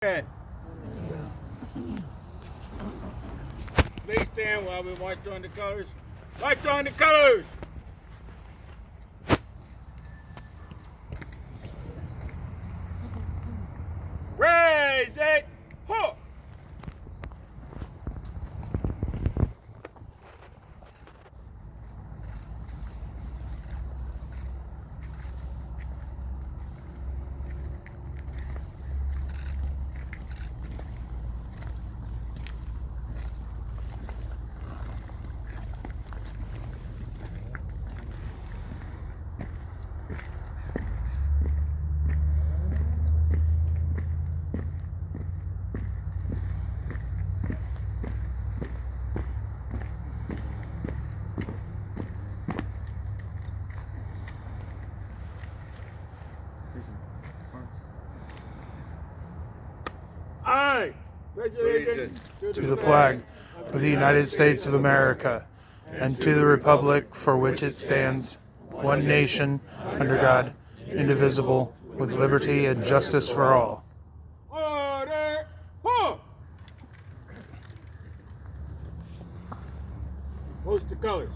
Okay. Please stand while we march on the colors. March on the colors! Raise it! Ho! I pledge allegiance To the flag of the United States of America and to the republic for which it stands, one nation, under God, indivisible, with liberty and justice for all. Order! Ho! Post the colors.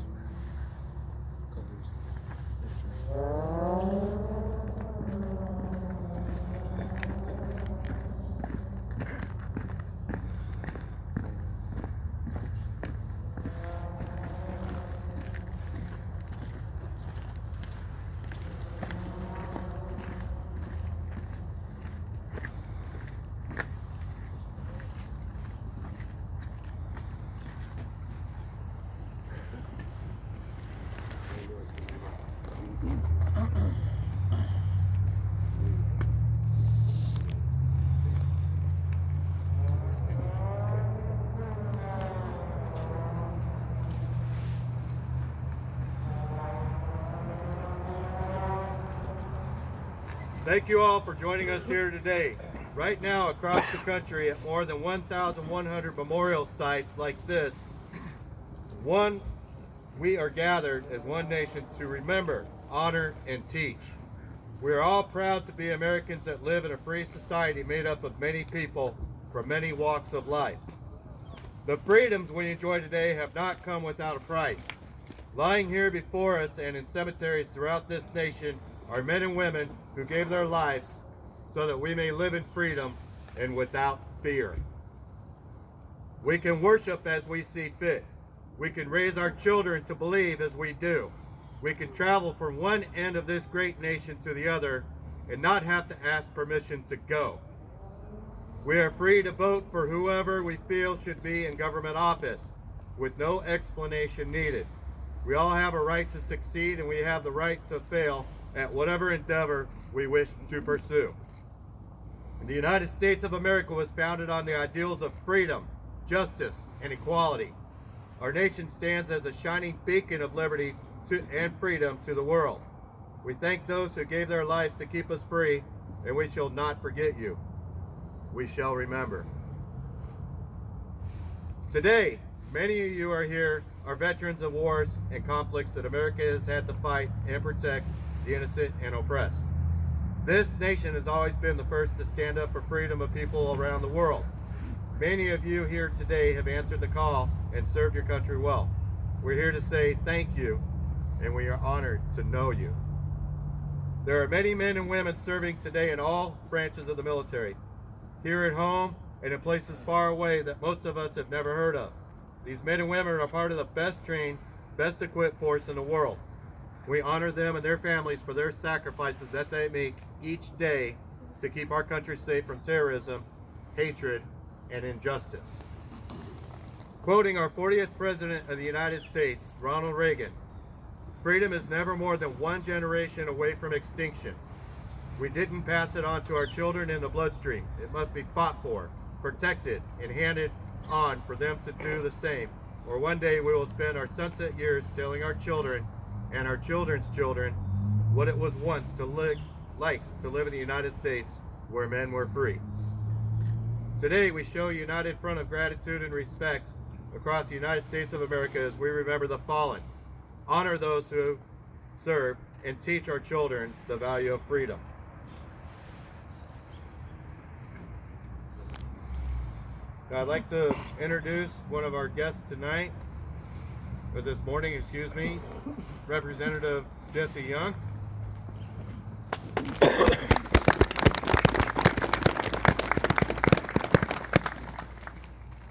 Thank you all for joining us here today. Right now, across the country at more than 1,100 memorial sites like this, we are gathered as one nation to remember, honor, and teach. We are all proud to be Americans that live in a free society made up of many people from many walks of life. The freedoms we enjoy today have not come without a price. Lying here before us and in cemeteries throughout this nation are men and women who gave their lives so that we may live in freedom and without fear. We can worship as we see fit. We can raise our children to believe as we do. We can travel from one end of this great nation to the other and not have to ask permission to go. We are free to vote for whoever we feel should be in government office with no explanation needed. We all have a right to succeed, and we have the right to fail at whatever endeavor we wish to pursue. The United States of America was founded on the ideals of freedom, justice, and equality. Our nation stands as a shining beacon of liberty and freedom to the world. We thank those who gave their lives to keep us free, and we shall not forget you. We shall remember. Today, many of you are here are veterans of wars and conflicts that America has had to fight and protect the innocent and oppressed. This nation has always been the first to stand up for freedom of people around the world. Many of you here today have answered the call and served your country well. We're here to say thank you, and we are honored to know you. There are many men and women serving today in all branches of the military, here at home and in places far away that most of us have never heard of. These men and women are part of the best trained, best equipped force in the world. We honor them and their families for their sacrifices that they make each day to keep our country safe from terrorism, hatred, and injustice. Quoting our 40th President of the United States, Ronald Reagan, "Freedom is never more than one generation away from extinction. We didn't pass it on to our children in the bloodstream. It must be fought for, protected, and handed on for them to do the same, or one day we will spend our sunset years telling our children and our children's children what it was once to live in the United States where men were free." Today we show a united front of gratitude and respect across the United States of America as we remember the fallen, honor those who serve, and teach our children the value of freedom. I'd like to introduce one of our guests tonight, or this morning, excuse me, Representative Jesse Young.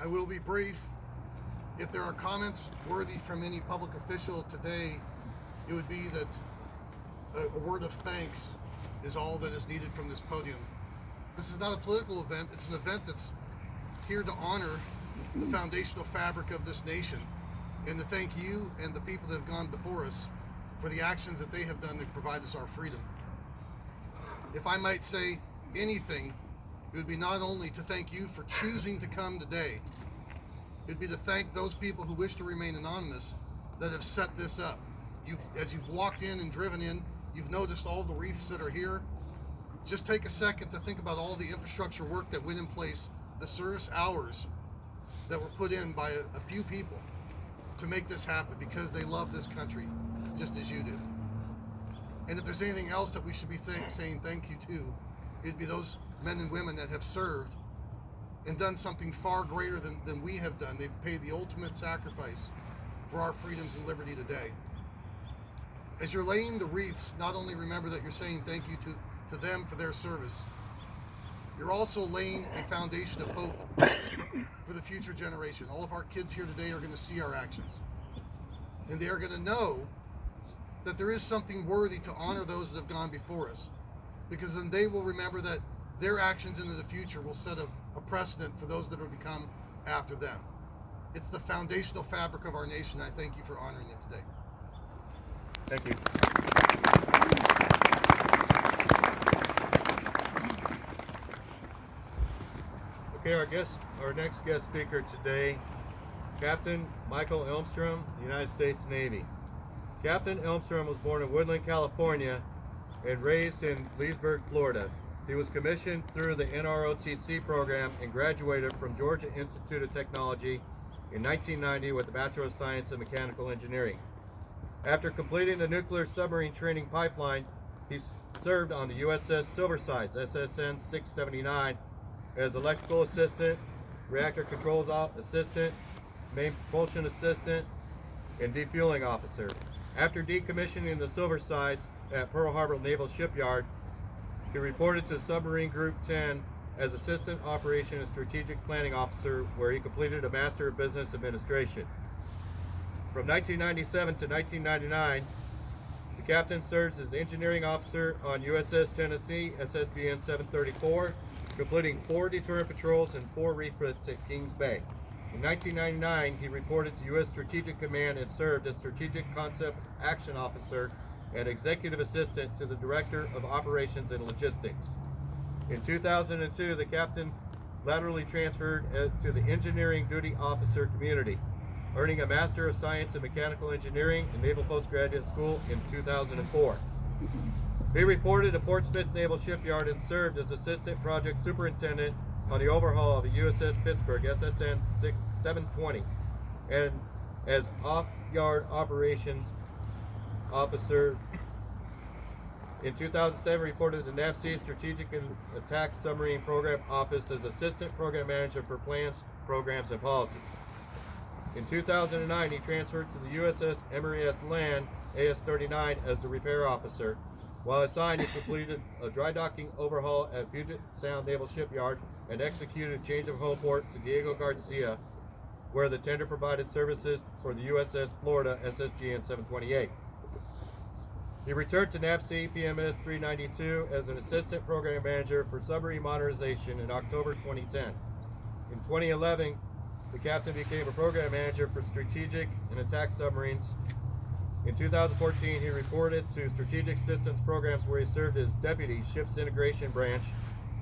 I will be brief. If there are comments worthy from any public official today, it would be that a word of thanks is all that is needed from this podium. This is not a political event. It's an event that's here to honor the foundational fabric of this nation and to thank you and the people that have gone before us for the actions that they have done to provide us our freedom. If I might say anything, it would be not only to thank you for choosing to come today, it would be to thank those people who wish to remain anonymous that have set this up. As you've walked in and driven in, you've noticed all the wreaths that are here. Just take a second to think about all the infrastructure work that went in place, the service hours that were put in by a few people to make this happen because they love this country just as you do. And if there's anything else that we should be saying thank you to, it'd be those men and women that have served and done something far greater than we have done. They've paid the ultimate sacrifice for our freedoms and liberty today. As you're laying the wreaths, not only remember that you're saying thank you to them for their service, you're also laying a foundation of hope for the future generation. All of our kids here today are going to see our actions. And they are going to know that there is something worthy to honor those that have gone before us. Because then they will remember that their actions into the future will set a precedent for those that will become after them. It's the foundational fabric of our nation. I thank you for honoring it today. Thank you. Okay, our next guest speaker today, Captain Michael Elmstrom, United States Navy. Captain Elmstrom was born in Woodland, California, and raised in Leesburg, Florida. He was commissioned through the NROTC program and graduated from Georgia Institute of Technology in 1990 with a Bachelor of Science in Mechanical Engineering. After completing the nuclear submarine training pipeline, he served on the USS Silversides, SSN 679, as electrical assistant, reactor controls assistant, main propulsion assistant, and defueling officer. After decommissioning the Silversides at Pearl Harbor Naval Shipyard, he reported to Submarine Group 10 as Assistant Operation and Strategic Planning Officer, where he completed a Master of Business Administration. From 1997 to 1999, the captain serves as Engineering Officer on USS Tennessee, SSBN 734, completing 4 deterrent patrols and 4 refits at Kings Bay. In 1999, he reported to U.S. Strategic Command and served as Strategic Concepts Action Officer and Executive Assistant to the Director of Operations and Logistics. In 2002, the captain laterally transferred to the Engineering Duty Officer community, earning a Master of Science in Mechanical Engineering in Naval Postgraduate School in 2004. He reported to Portsmouth Naval Shipyard and served as Assistant Project Superintendent on the overhaul of the USS Pittsburgh, SSN 720, and as Off-Yard Operations Officer. In 2007, reported to the NAVSEA Strategic and Attack Submarine Program Office as Assistant Program Manager for Plans, Programs, and Policies. In 2009, he transferred to the USS Emory S. Land, AS-39, as the Repair Officer. While assigned, he completed a dry docking overhaul at Puget Sound Naval Shipyard and executed a change of hull port to Diego Garcia, where the tender provided services for the USS Florida, SSGN 728. He returned to NAVSEA PMS 392 as an Assistant Program Manager for Submarine Modernization in October 2010. In 2011, the captain became a Program Manager for Strategic and Attack Submarines. In 2014, he reported to Strategic Systems Programs, where he served as Deputy Ships Integration Branch,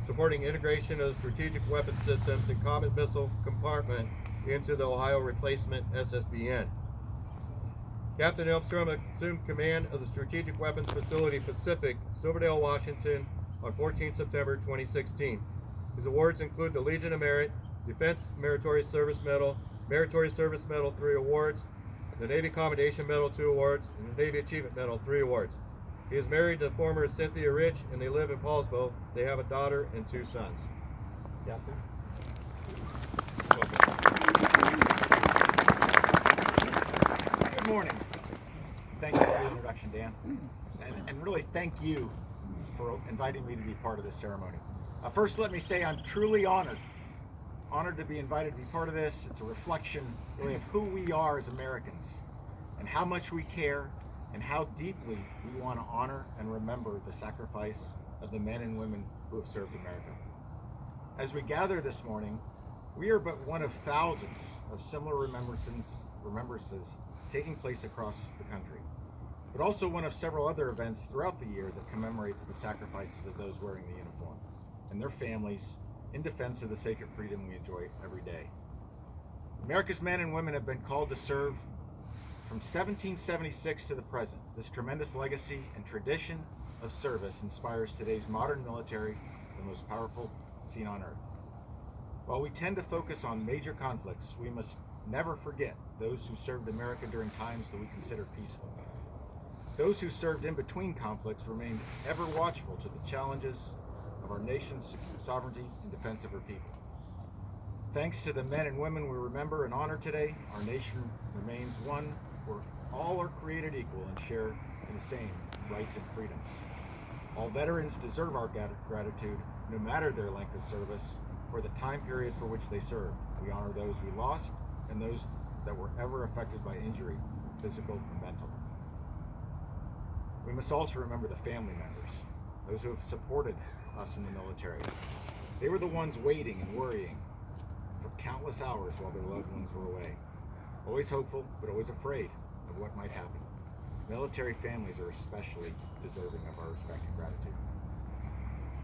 supporting integration of strategic weapon systems and combat missile compartment into the Ohio Replacement SSBN. Captain Elmstrom assumed command of the Strategic Weapons Facility Pacific, Silverdale, Washington, on 14 September 2016. His awards include the Legion of Merit, Defense Meritorious Service Medal, Meritorious Service Medal 3 awards, the Navy Commendation Medal 2 awards, and the Navy Achievement Medal 3 awards. He is married to former Cynthia Rich, and they live in Paulsbo. They have a daughter and 2 sons. Captain. morning. Thank you for the introduction, Dan. And really thank you for inviting me to be part of this ceremony. First, let me say I'm truly honored to be invited to be part of this. It's a reflection really of who we are as Americans and how much we care and how deeply we want to honor and remember the sacrifice of the men and women who have served America. As we gather this morning, we are but one of thousands of similar remembrances taking place across the country, but also one of several other events throughout the year that commemorates the sacrifices of those wearing the uniform and their families in defense of the sacred freedom we enjoy every day. America's men and women have been called to serve from 1776 to the present. This tremendous legacy and tradition of service inspires today's modern military, the most powerful seen on earth. While we tend to focus on major conflicts, we must never forget those who served America during times that we consider peaceful. Those who served in between conflicts remained ever watchful to the challenges of our nation's sovereignty and defense of her people. Thanks to the men and women we remember and honor today, our nation remains one where all are created equal and share in the same rights and freedoms. All veterans deserve our gratitude, no matter their length of service or the time period for which they served. We honor those we lost and those that were ever affected by injury, physical and mental. We must also remember the family members, those who have supported us in the military. They were the ones waiting and worrying for countless hours while their loved ones were away. Always hopeful, but always afraid of what might happen. Military families are especially deserving of our respect and gratitude.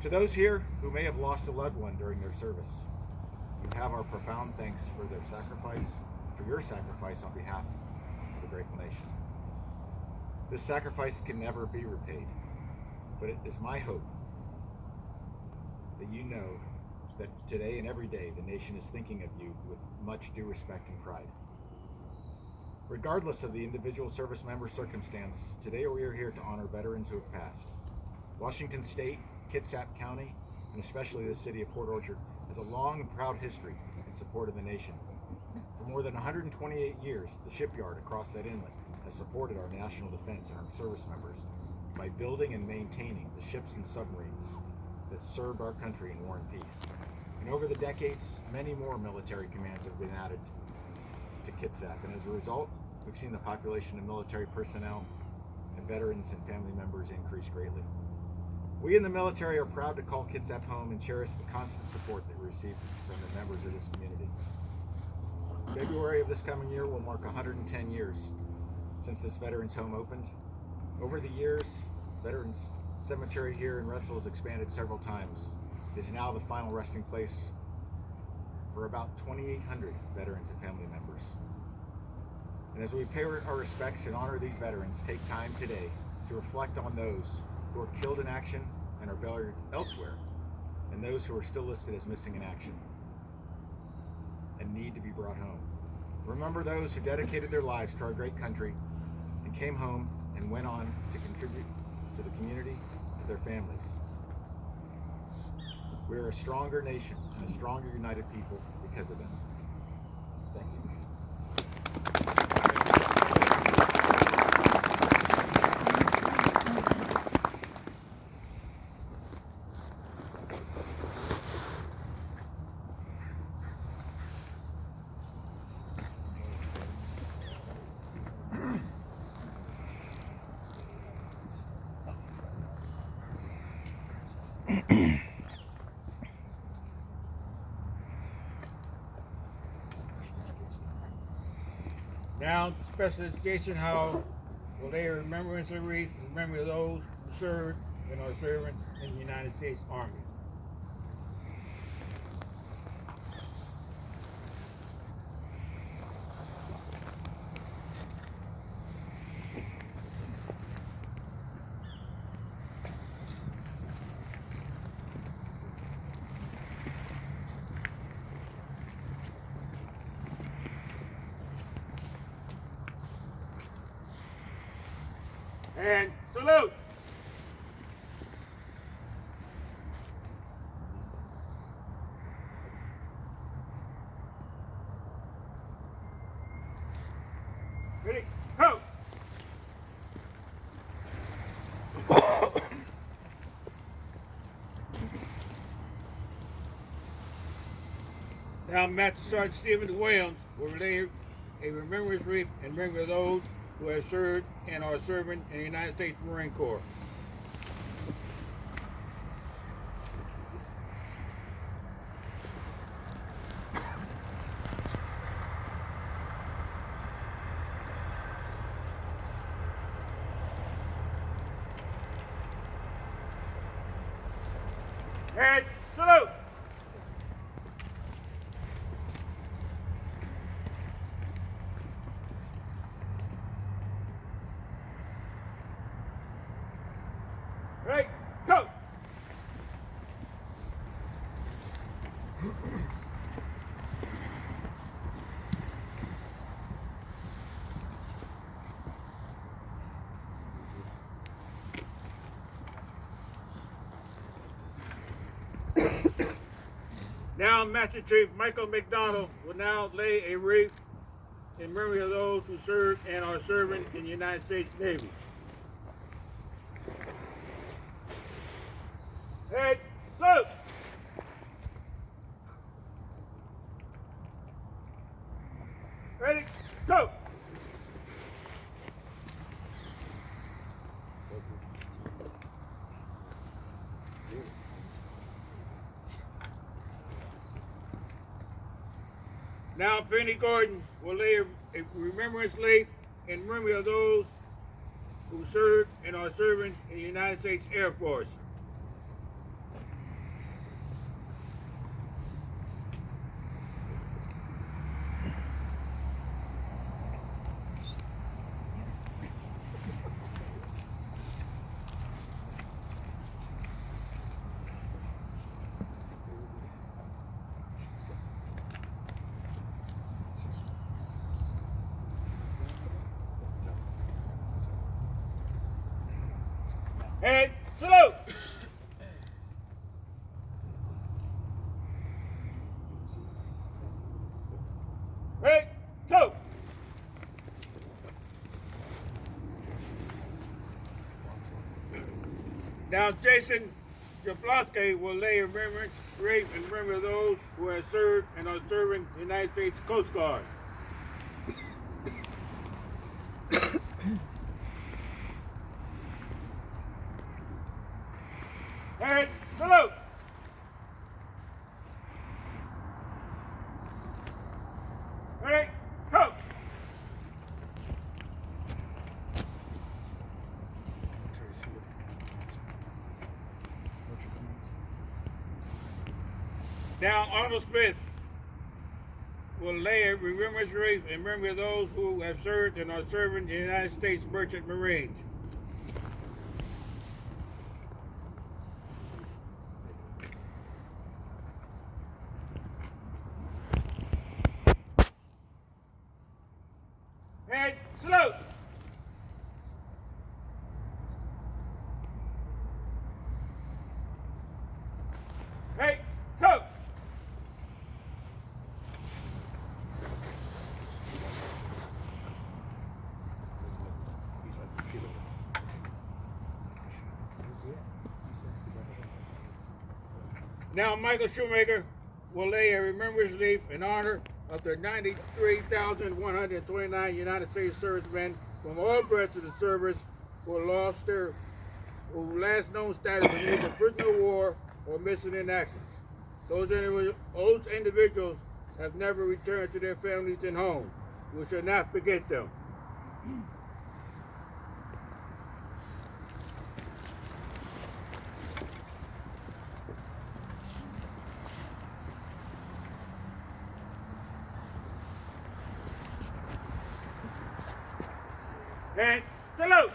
To those here who may have lost a loved one during their service, you have our profound thanks for their sacrifice, for your sacrifice on behalf of the grateful nation. This sacrifice can never be repaid, but it is my hope that you know that today and every day the nation is thinking of you with much due respect and pride. Regardless of the individual service member's circumstance, today we are here to honor veterans who have passed. Washington State, Kitsap County, and especially the city of Port Orchard has a long and proud history in support of the nation. For more than 128 years, the shipyard across that inlet has supported our national defense and our service members by building and maintaining the ships and submarines that served our country in war and peace. And over the decades, many more military commands have been added to Kitsap, and as a result, we've seen the population of military personnel and veterans and family members increase greatly. We in the military are proud to call Kitsap home and cherish the constant support that we receive from the members of this community. February of this coming year will mark 110 years since this Veterans Home opened. Over the years, Veterans Cemetery here in Retsil has expanded several times. It is now the final resting place for about 2,800 veterans and family members. And as we pay our respects and honor these veterans, take time today to reflect on those who are killed in action and are buried elsewhere, and those who are still listed as missing in action and need to be brought home. Remember those who dedicated their lives to our great country and came home and went on to contribute to the community, to their families. We are a stronger nation and a stronger united people because of them. Thank you. Now, special education, how will they remembrance the wreath, remember those who served and are serving in the United States Army. And salute! Ready, go! Now, Master Sergeant Stephen Williams will lay a remembrance wreath in memory of those who have served and are serving in the United States Marine Corps. And salute! Ready, go! Now, Master Chief Michael McDonald will now lay a wreath in memory of those who served and are serving in the United States Navy. Head, salute! Ready, go! Now, Penny Gordon will lay a remembrance wreath in memory of those who served and are serving in the United States Air Force. Head, salute! Ready, go! Now, Jason Jablonski will lay a remembrance wreath in memory of those who have served and are serving the United States Coast Guard. Head, salute! Ready, go! Now, Arnold Smith will lay a remembrance wreath in memory of those who have served and are serving in the United States Merchant Marines. Head, salute! Hey, go! Now, Michael Shoemaker will lay a remembrance wreath in honor of the 93,129 United States servicemen from all branches of the service who lost their last known status of either prisoner of war or missing in action. Those individuals have never returned to their families and homes. We shall not forget them. And salute!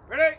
Ready?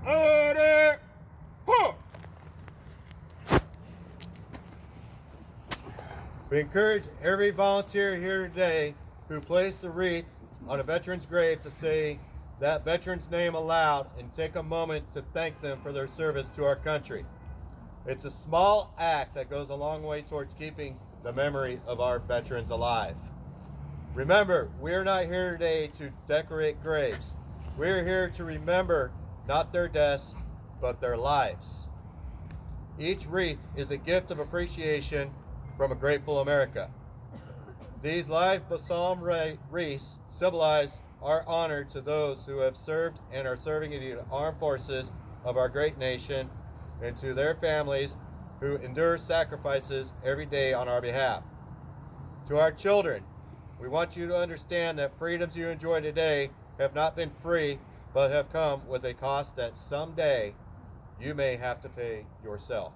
Ready, huh. We encourage every volunteer here today who placed a wreath on a veteran's grave to say that veteran's name aloud and take a moment to thank them for their service to our country. It's a small act that goes a long way towards keeping the memory of our veterans alive. Remember, we're not here today to decorate graves. We're here to remember not their deaths, but their lives. Each wreath is a gift of appreciation from a grateful America. These live balsam wreaths symbolize our honor to those who have served and are serving in the armed forces of our great nation, and to their families who endure sacrifices every day on our behalf. To our children, we want you to understand that freedoms you enjoy today have not been free, but have come with a cost that someday you may have to pay yourself.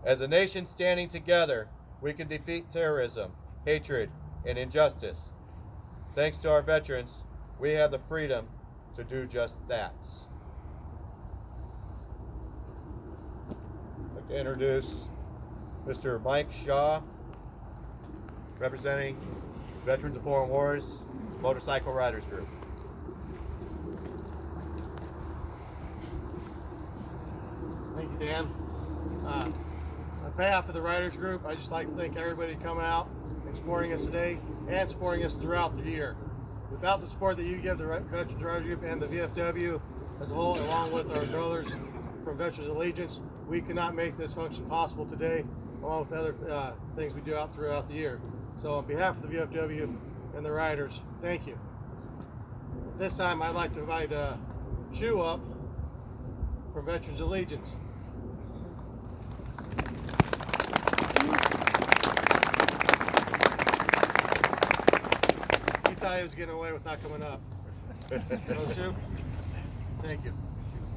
As a nation standing together, we can defeat terrorism, hatred, and injustice. Thanks to our veterans, we have the freedom to do just that. I'd like to introduce Mr. Mike Shaw, representing Veterans of Foreign Wars Motorcycle Riders Group. Thank you, Dan. On behalf of the Riders Group, I'd just like to thank everybody coming out and supporting us today and supporting us throughout the year. Without the support that you give the Veterans Riders Group and the VFW as a whole, along with our brothers from Veterans Allegiance, we could not make this function possible today, along with other things we do out throughout the year. So on behalf of the VFW and the Riders, thank you. This time I'd like to invite Shoe up from Veterans Allegiance. He thought he was getting away with not coming up. No, Shoe? Thank you.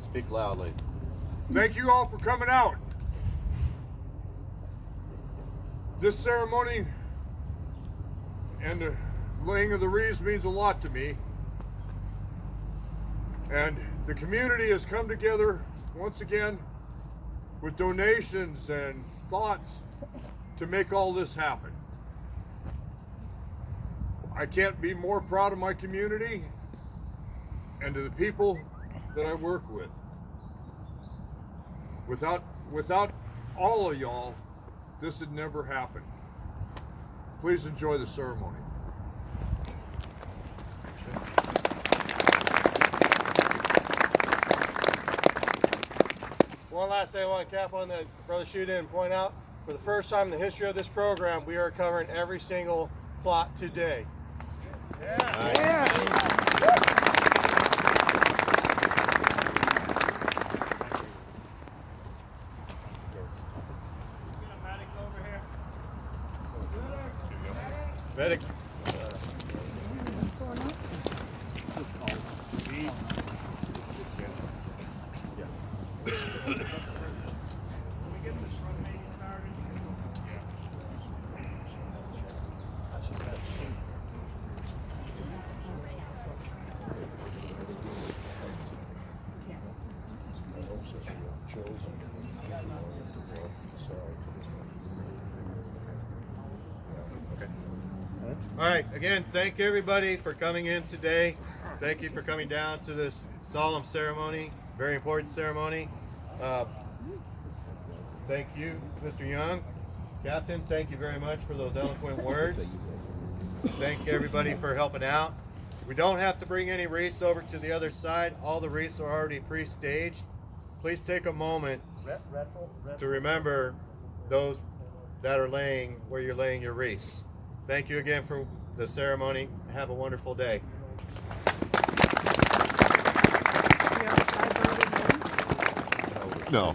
Speak loudly. Thank you all for coming out. This ceremony and the laying of the wreaths means a lot to me. And the community has come together once again with donations and thoughts to make all this happen. I can't be more proud of my community and to the people that I work with. Without all of y'all, this had never happened. Please enjoy the ceremony. One last thing I want to cap on that Brother Shoe didn't point out. For the first time in the history of this program, we are covering every single plot today. Medic. All right, again, thank everybody for coming in today. Thank you for coming down to this solemn ceremony, very important ceremony. Thank you, Mr. Young. Captain, thank you very much for those eloquent words. Thank everybody for helping out. We don't have to bring any wreaths over to the other side. All the wreaths are already pre-staged. Please take a moment to remember those that are laying where you're laying your wreaths. Thank you again for the ceremony. Have a wonderful day. No.